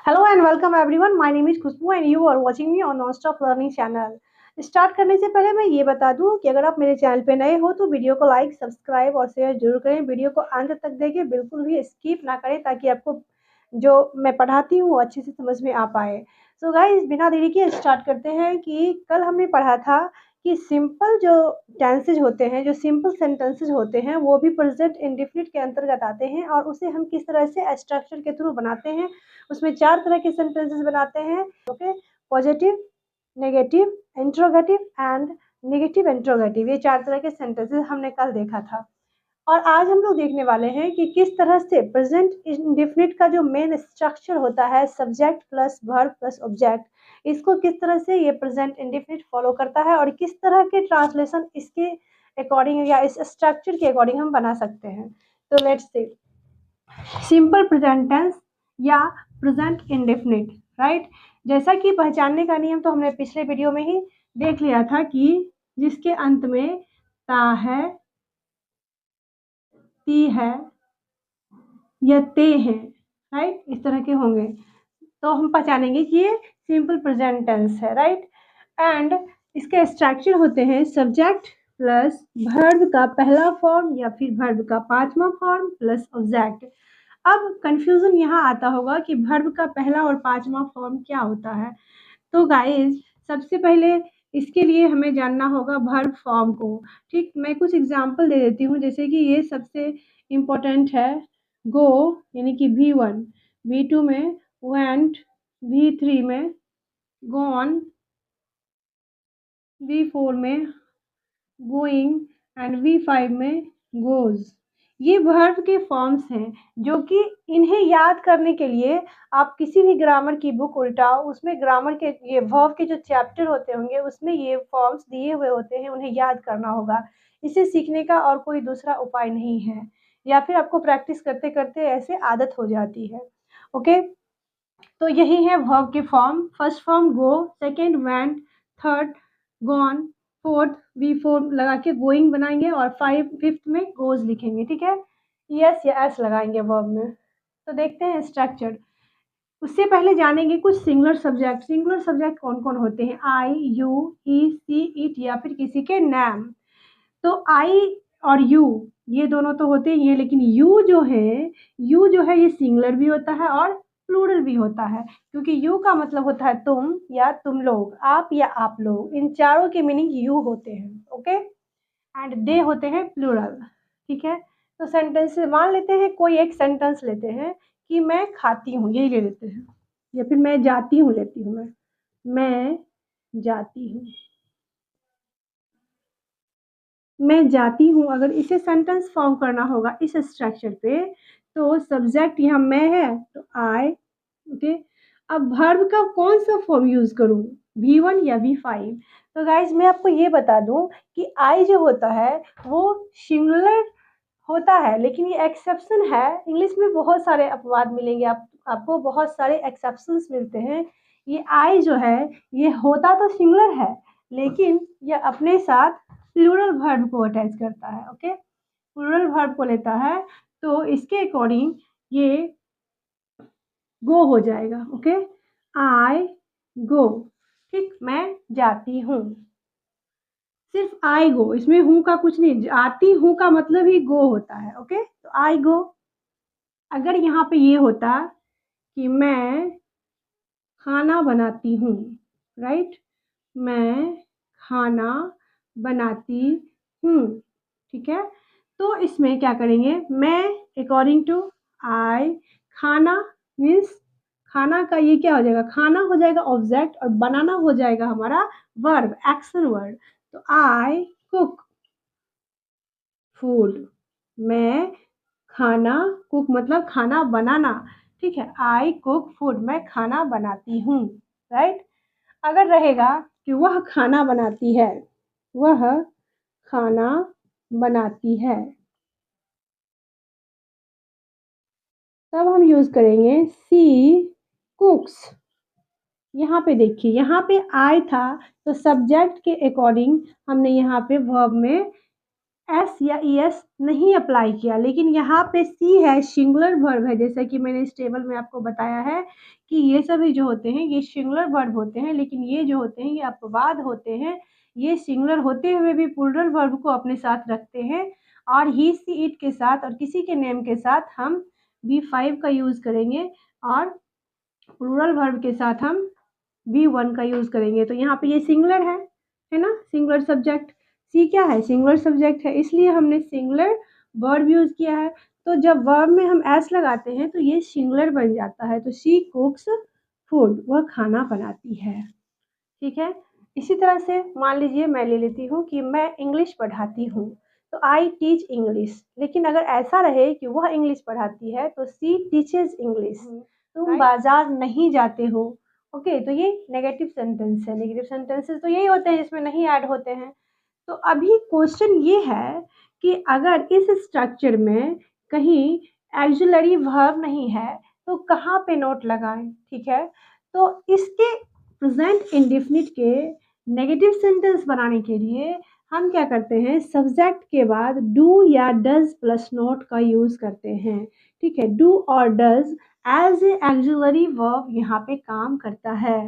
Hello and welcome everyone, my name is Khushboo and you are watching me on nonstop learning channel. Start करने से पहले मैं ये बता दूं कि अगर आप मेरे चैनल पे नए हो तो वीडियो को लाइक, सब्सक्राइब और शेयर जरूर करें। वीडियो को अंत तक देखें, बिल्कुल भी स्किप ना करें ताकि आपको जो मैं पढ़ाती हूँ वो अच्छे से समझ में आ पाए। सो गाइस, बिना देरी के स्टार्ट करते हैं कि कल हमने पढ़ा था कि सिंपल जो टेंसेज होते हैं, जो सिंपल सेंटेंसेज होते हैं, वो भी प्रेजेंट इंडेफिनिट के अंतर्गत आते हैं और उसे हम किस तरह से स्ट्रक्चर के थ्रू बनाते हैं। उसमें 4 तरह के सेंटेंसेस बनाते हैं। Okay, positive, negative, interrogative and negative interrogative, ये 4 तरह के सेंटेंसेस हमने कल देखा था। और आज हम लोग देखने वाले हैं कि किस तरह से प्रेजेंट इंडेफिनिट का जो मेन स्ट्रक्चर होता है, subject plus verb plus object, इसको किस तरह से ये प्रेजेंट इंडेफिनिट फॉलो करता है और किस तरह के ट्रांसलेशन इसके अकॉर्डिंग या इस स्ट्रक्चर के अकॉर्डिंग हम बना सकते हैं। तो let's see simple present tense या प्रेजेंट इंडेफिनिट, राइट। जैसा कि पहचानने का नियम तो हमने पिछले वीडियो में ही देख लिया था कि जिसके अंत में ता है, ती है या ते हैं, राइट, इस तरह के होंगे तो हम पहचानेंगे कि ये सिंपल प्रेजेंट टेंस है, राइट। एंड इसके स्ट्रक्चर होते हैं सब्जेक्ट प्लस वर्ब का पहला फॉर्म या फिर वर्ब का पांचवा फॉर्म प्लस ऑब्जेक्ट। अब कंफ्यूजन यहाँ आता होगा कि वर्ब का पहला और पांचवा फॉर्म क्या होता है। तो गाइस, सबसे पहले इसके लिए हमें जानना होगा वर्ब फॉर्म को। ठीक, मैं कुछ एग्जांपल दे देती हूँ, जैसे कि ये सबसे इम्पोर्टेंट है। गो यानी कि V1, V2 में वेंट, V3 में गॉन, V4 में गोइंग एंड V5 में गोज। ये वर्ब के फॉर्म्स हैं जो कि इन्हें याद करने के लिए आप किसी भी ग्रामर की बुक उल्टाओ, उसमें ग्रामर के ये वर्ब के जो चैप्टर होते होंगे उसमें ये फॉर्म्स दिए हुए होते हैं, उन्हें याद करना होगा। इसे सीखने का और कोई दूसरा उपाय नहीं है, या फिर आपको प्रैक्टिस करते करते ऐसे आदत हो जाती है। ओके, तो यही है वर्ब के form. First form go, second went, third gone, fourth V4 लगा के गोइंग बनाएंगे और फिफ्थ में गोज लिखेंगे। ठीक है, यस या एस लगाएंगे वर्ब में। तो देखते हैं स्ट्रक्चर। उससे पहले जानेंगे कुछ सिंगुलर सब्जेक्ट। सिंगुलर सब्जेक्ट कौन कौन होते हैं? आई, यू, ही, सी, इट या फिर किसी के नाम। तो आई और यू ये दोनों तो होते ही हैं, लेकिन यू जो है ये सिंगुलर भी होता है और प्लूरल भी होता है, क्योंकि यू का मतलब होता है तुम या तुम लोग, आप या आप लोग, इन चारों के मीनिंग यू होते हैं। ओके, एंड दे होते हैं प्लूरल। ठीक है, तो सेंटेंस मान लेते हैं, कोई एक सेंटेंस लेते हैं कि मैं खाती हूँ, यही ले लेते हैं, या फिर मैं जाती हूँ लेती हूँ, मैं जाती हूँ, मैं जाती हूँ। अगर इसे सेंटेंस फॉर्म करना होगा इस स्ट्रक्चर पे, तो सब्जेक्ट यहाँ मैं है तो आई। ओके, अब वर्ब का कौन सा फॉर्म यूज करूँ, V1 या V5? तो गाइज, मैं आपको ये बता दूं कि आई जो होता है वो सिंगुलर होता है, लेकिन ये एक्सेप्शन है। इंग्लिश में बहुत सारे अपवाद मिलेंगे, आपको बहुत सारे एक्सेप्शंस मिलते हैं। ये आई जो है ये होता तो सिंगुलर है, लेकिन ये अपने साथ प्लूरल वर्ब को अटैच करता है। ओके, प्लूरल वर्ब को लेता है, तो इसके अकॉर्डिंग ये गो हो जाएगा। ओके, आई गो। ठीक, मैं जाती हूँ, सिर्फ आई गो, इसमें हूँ का कुछ नहीं, आती हूँ का मतलब ही गो होता है। ओके, तो आई गो। अगर यहाँ पे ये होता कि मैं खाना बनाती हूँ, राइट, मैं खाना बनाती हूँ, ठीक है, तो इसमें क्या करेंगे, मैं अकॉर्डिंग टू आई, खाना मीन्स खाना का ये क्या हो जाएगा, खाना हो जाएगा ऑब्जेक्ट और बनाना हो जाएगा हमारा वर्ब, एक्शन वर्ड। तो आई कुक फूड, मैं खाना, कुक मतलब खाना बनाना, ठीक है, आई कुक फूड, मैं खाना बनाती हूँ, राइट। अगर रहेगा कि वह खाना बनाती है, वह खाना बनाती है, तब हम यूज करेंगे सी कुक्स। यहाँ पे देखिए, यहाँ पे आई था तो सब्जेक्ट के अकॉर्डिंग हमने यहाँ पे वर्ब में एस या ई एस नहीं अप्लाई किया, लेकिन यहाँ पे सी है, सिंगुलर वर्ब है, जैसा कि मैंने इस टेबल में आपको बताया है कि ये सभी जो होते हैं ये सिंगुलर वर्ब होते हैं, लेकिन ये जो होते हैं ये अपवाद होते हैं। ये सिंगुलर होते हुए भी प्लूरल वर्ब को अपने साथ रखते हैं, और ही सी इट के साथ और किसी के नेम के साथ हम V5 का यूज़ करेंगे, और प्लूरल वर्ब के साथ हम V1 का यूज़ करेंगे। तो यहाँ पे ये सिंगुलर है ना, सिंगुलर सब्जेक्ट। सी क्या है, सिंगुलर सब्जेक्ट है, इसलिए हमने सिंगुलर वर्ब यूज़ किया है। तो जब वर्ब में हम एस लगाते हैं तो ये सिंगुलर बन जाता है। तो शी कुक्स फूड, वह खाना बनाती है। ठीक है। इसी तरह से मान लीजिए मैं ले लेती हूँ कि मैं इंग्लिश पढ़ाती हूँ, तो आई टीच इंग्लिश। लेकिन अगर ऐसा रहे कि वह इंग्लिश पढ़ाती है तो सी टीचेज इंग्लिश। तुम बाजार नहीं जाते हो। ओके, तो ये नेगेटिव सेंटेंस है। नेगेटिव सेंटेंसेस तो यही होते हैं जिसमें नहीं ऐड होते हैं। तो अभी क्वेश्चन ये है कि अगर इस स्ट्रक्चर में कहीं ऑक्सिलरी वर्ब नहीं है तो कहाँ पे नोट लगाएं। ठीक है, तो इसके प्रेजेंट इंडेफिनिट के नेगेटिव सेंटेंस बनाने के लिए हम क्या करते हैं, सब्जेक्ट के बाद डू या डज प्लस नोट का यूज़ करते हैं। ठीक है, डू और does as a auxiliary verb यहाँ पे काम करता है,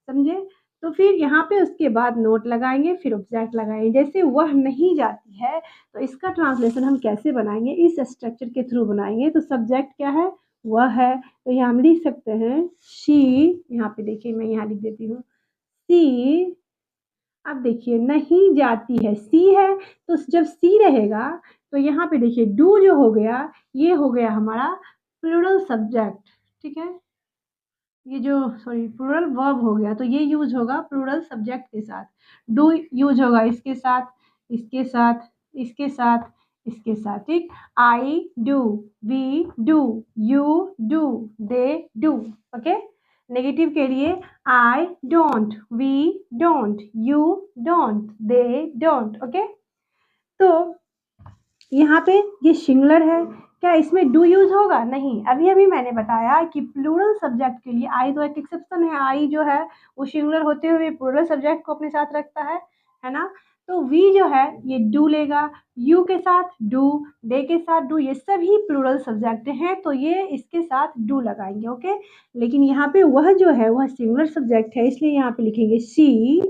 समझे। तो फिर यहाँ पे उसके बाद नोट लगाएंगे, फिर ऑब्जेक्ट लगाएंगे। जैसे वह नहीं जाती है, तो इसका ट्रांसलेशन हम कैसे बनाएंगे, इस स्ट्रक्चर के थ्रू बनाएंगे। तो सब्जेक्ट क्या है, वह है, तो यहाँ हम लिख सकते हैं शी। यहाँ पे देखिए मैं यहाँ लिख देती हूँ सी। अब देखिए नहीं जाती है, सी है, तो जब सी रहेगा तो यहाँ पे देखिए डू जो हो गया ये हो गया हमारा प्लूरल सब्जेक्ट। ठीक है, ये जो सॉरी प्लूरल वर्ब हो गया, तो ये यूज होगा प्लूरल सब्जेक्ट के साथ। डू यूज होगा इसके साथ, इसके साथ, इसके साथ, इसके साथ। ठीक, I do, we do, you do, they do. Okay, negative के लिए I don't, we don't, you don't, they don't. Okay, तो यहाँ पे ये सिंगुलर है, क्या इसमें डू यूज होगा, नहीं। अभी अभी मैंने बताया कि प्लूरल सब्जेक्ट के लिए आई तो एक एक्सेप्शन है, आई जो है वो सिंगुलर होते हुए प्लूरल सब्जेक्ट को अपने साथ रखता है ना। तो वी जो है ये डू लेगा, यू के साथ डू, दे के साथ डू, ये सभी प्लूरल सब्जेक्ट हैं, तो ये इसके साथ डू लगाएंगे। ओके, लेकिन यहाँ पे वह जो है वह सिंगुलर सब्जेक्ट है, इसलिए यहाँ पे लिखेंगे सी।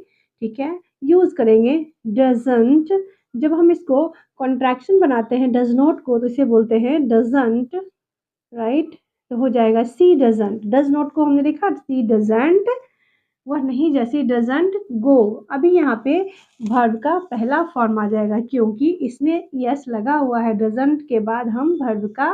ठीक है, यूज करेंगे डजंट। जब हम इसको कॉन्ट्रैक्शन बनाते हैं डज नॉट को, तो इसे बोलते हैं डजंट, राइट। तो हो जाएगा सी डजंट। डज नॉट को हमने देखा, सी डजंट, वह नहीं जैसी डजंट गो। अभी यहाँ पे वर्ब का पहला फॉर्म आ जाएगा, क्योंकि इसमें यस लगा हुआ है। डजंट के बाद हम वर्ब का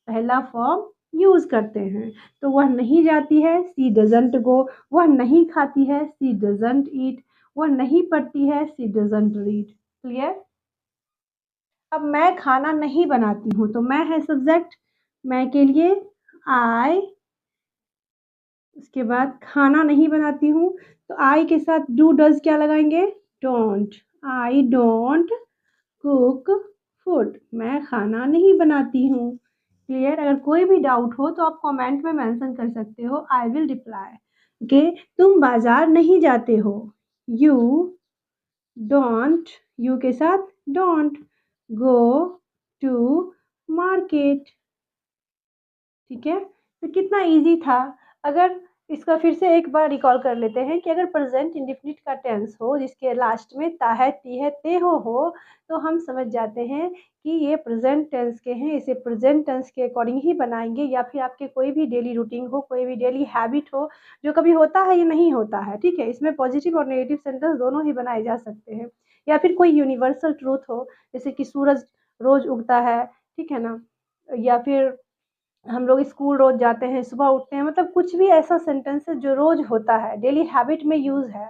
पहला फॉर्म यूज करते हैं। तो वह नहीं जाती है, सी डजंट गो। वह नहीं खाती है, सी डजंट ईट। वह नहीं पढ़ती है, सी डजंट रीड। क्लियर। अब मैं खाना नहीं बनाती हूँ, तो मैं है सब्जेक्ट, मैं के लिए आई, उसके बाद खाना नहीं बनाती हूँ, तो आई के साथ डू डज क्या लगाएंगे, don't. I don't cook food, मैं खाना नहीं बनाती हूँ। क्लियर। अगर कोई भी डाउट हो तो आप कमेंट में मेंशन कर सकते हो, आई विल रिप्लाई। ओके, तुम बाजार नहीं जाते हो, यू डोंट, यू के साथ डोंट गो टू मार्केट। ठीक है, तो कितना इजी था। अगर इसका फिर से एक बार रिकॉल कर लेते हैं कि अगर प्रेजेंट इंडेफिनिट का टेंस हो जिसके लास्ट में ता है, ती है, ते हो, तो हम समझ जाते हैं कि ये प्रेजेंट टेंस के हैं। इसे प्रेजेंट टेंस के अकॉर्डिंग ही बनाएंगे, या फिर आपके कोई भी डेली रूटीन हो, कोई भी डेली हैबिट हो जो कभी होता है या नहीं होता है। ठीक है, इसमें पॉजिटिव और नेगेटिव सेंटेंस दोनों ही बनाए जा सकते हैं। या फिर कोई यूनिवर्सल ट्रूथ हो, जैसे कि सूरज रोज उगता है, ठीक है ना, या फिर हम लोग स्कूल रोज जाते हैं, सुबह उठते हैं, मतलब कुछ भी ऐसा सेंटेंसेस जो रोज होता है, डेली हैबिट में यूज है।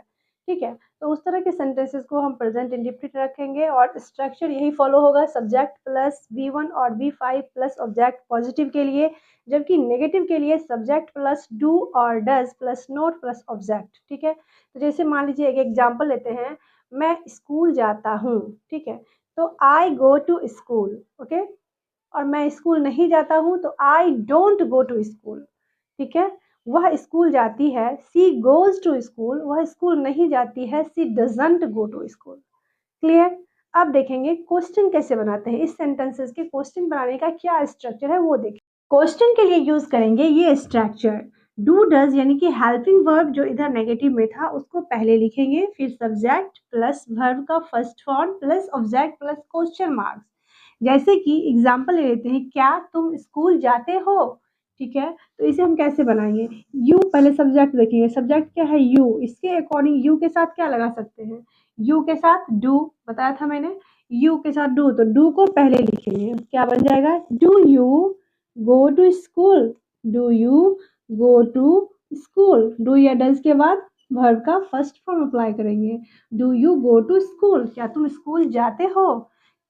ठीक है, तो उस तरह के सेंटेंसेस को हम प्रेजेंट इंडेफिनिट रखेंगे, और स्ट्रक्चर यही फॉलो होगा, सब्जेक्ट प्लस V1 और V5 प्लस ऑब्जेक्ट पॉजिटिव के लिए, जबकि नेगेटिव के लिए सब्जेक्ट प्लस डू और does plus note plus object. ठीक है, तो जैसे मान लीजिए एक एग्जाम्पल लेते हैं, मैं स्कूल जाता हूँ। ठीक है, तो I go to school. Okay, और मैं स्कूल नहीं जाता हूँ, तो I don't go to school. ठीक है, वह स्कूल जाती है, सी गोज टू स्कूल। वह स्कूल नहीं जाती है, she doesn't go to school. Clear. अब देखेंगे क्वेश्चन कैसे बनाते हैं, इस सेंटेंसेस के क्वेश्चन बनाने का क्या स्ट्रक्चर है वो देखें। क्वेश्चन के लिए यूज करेंगे ये स्ट्रक्चर, डू डज यानी कि हेल्पिंग वर्ब जो इधर नेगेटिव में था उसको पहले लिखेंगे, फिर सब्जेक्ट प्लस वर्ब का first form plus object plus question marks. जैसे कि एग्जांपल ले लेते हैं, क्या तुम स्कूल जाते हो, ठीक है, तो इसे हम कैसे बनाएंगे, यू पहले सब्जेक्ट देखेंगे, सब्जेक्ट क्या है यू, इसके अकॉर्डिंग यू के साथ क्या लगा सकते हैं, यू के साथ डू, बताया था मैंने, यू के साथ डू, तो डू को पहले लिखेंगे, क्या बन जाएगा, do you go to school, do you go to school, do या डज के बाद वर्ब का फर्स्ट फॉर्म अप्लाई करेंगे, do you go to school, क्या तुम स्कूल जाते हो,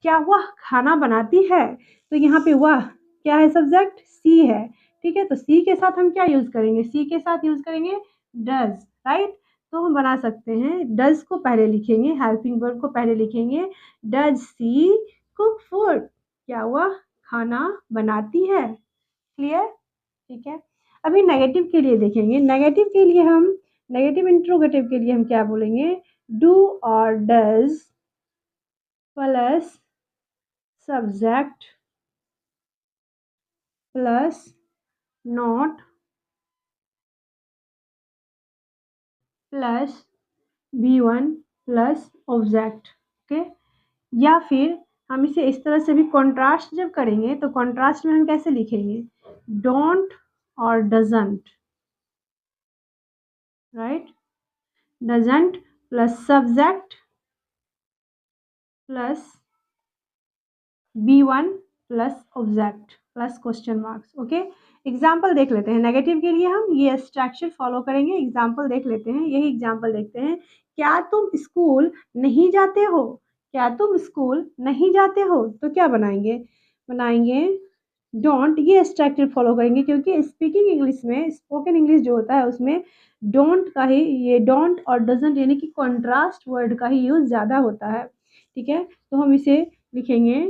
क्या वह खाना बनाती है, तो यहाँ पे वह क्या है, सब्जेक्ट सी है, ठीक है, तो सी के साथ हम क्या यूज करेंगे, सी के साथ यूज करेंगे डज, राइट, तो हम बना सकते हैं, डज को पहले लिखेंगे, हेल्पिंग वर्ब को पहले लिखेंगे, डज सी कुक फूड, क्या वह खाना बनाती है, क्लियर, ठीक है। अभी नेगेटिव के लिए देखेंगे, नेगेटिव के लिए हम, नेगेटिव इंट्रोगेटिव के लिए हम क्या बोलेंगे, डू और does plus subject plus not plus V1 plus object, okay, या फिर हम इसे इस तरह से भी कॉन्ट्रास्ट जब करेंगे तो कॉन्ट्रास्ट में हम कैसे लिखेंगे, डोंट और doesn't, right, doesn't plus subject plus B1 plus object plus question marks, okay. Example देख लेते हैं, नेगेटिव के लिए हम ये स्ट्रक्चर फॉलो करेंगे, एग्जाम्पल देख लेते हैं, यही एग्जाम्पल देखते हैं, क्या तुम स्कूल नहीं जाते हो, क्या तुम स्कूल नहीं जाते हो, तो क्या बनाएंगे, बनाएंगे डोंट, ये स्ट्रक्चर फॉलो करेंगे क्योंकि स्पीकिंग इंग्लिश में, स्पोकन इंग्लिश जो होता है उसमें डोंट का ही, ये डोंट और डजंट यानी कि कॉन्ट्रास्ट वर्ड का ही यूज ज़्यादा होता है, ठीक है, तो हम इसे लिखेंगे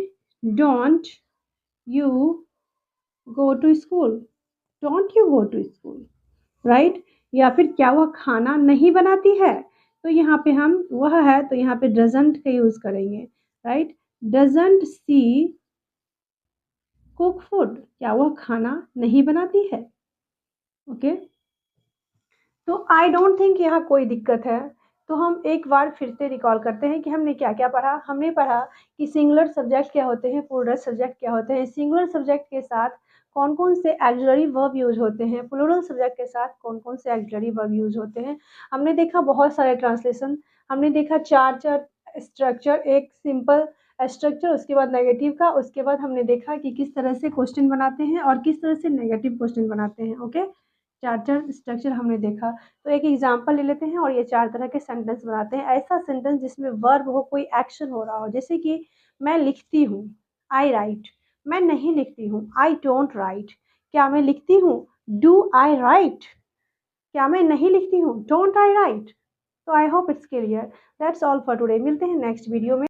don't you go to school, don't you go to school, right, या फिर क्या वह खाना नहीं बनाती है, तो यहाँ पे हम वह है तो यहाँ पे डजंट का यूज करेंगे, right, doesn't see cook food, क्या वह खाना नहीं बनाती है, ओके। तो आई डोंट थिंक यहाँ कोई दिक्कत है, तो हम एक बार फिर से रिकॉल करते हैं कि हमने क्या क्या पढ़ा, हमने पढ़ा कि सिंगुलर सब्जेक्ट क्या होते हैं, प्लूरल सब्जेक्ट क्या होते हैं, सिंगुलर सब्जेक्ट के साथ कौन कौन से एक्सिलरी वर्ब यूज होते हैं, प्लूरल सब्जेक्ट के साथ कौन कौन से एक्सिलरी वर्ब यूज होते हैं, हमने देखा बहुत सारे ट्रांसलेशन, हमने देखा चार चार स्ट्रक्चर, एक सिंपल स्ट्रक्चर, उसके बाद नेगेटिव का, उसके बाद हमने देखा कि किस तरह से क्वेश्चन बनाते हैं और किस तरह से नेगेटिव क्वेश्चन बनाते हैं, ओके, चार चार स्ट्रक्चर हमने देखा। तो एक एग्जांपल ले लेते हैं और ये चार तरह के सेंटेंस बनाते हैं, ऐसा सेंटेंस जिसमें वर्ब हो, कोई एक्शन हो रहा हो, जैसे कि मैं लिखती हूँ, आई राइट, मैं नहीं लिखती हूँ, आई डोंट राइट, क्या मैं लिखती हूँ, डू आई राइट, क्या मैं नहीं लिखती हूँ, डोंट आई राइट। तो I hope it's clear, that's all for today, मिलते हैं नेक्स्ट वीडियो में।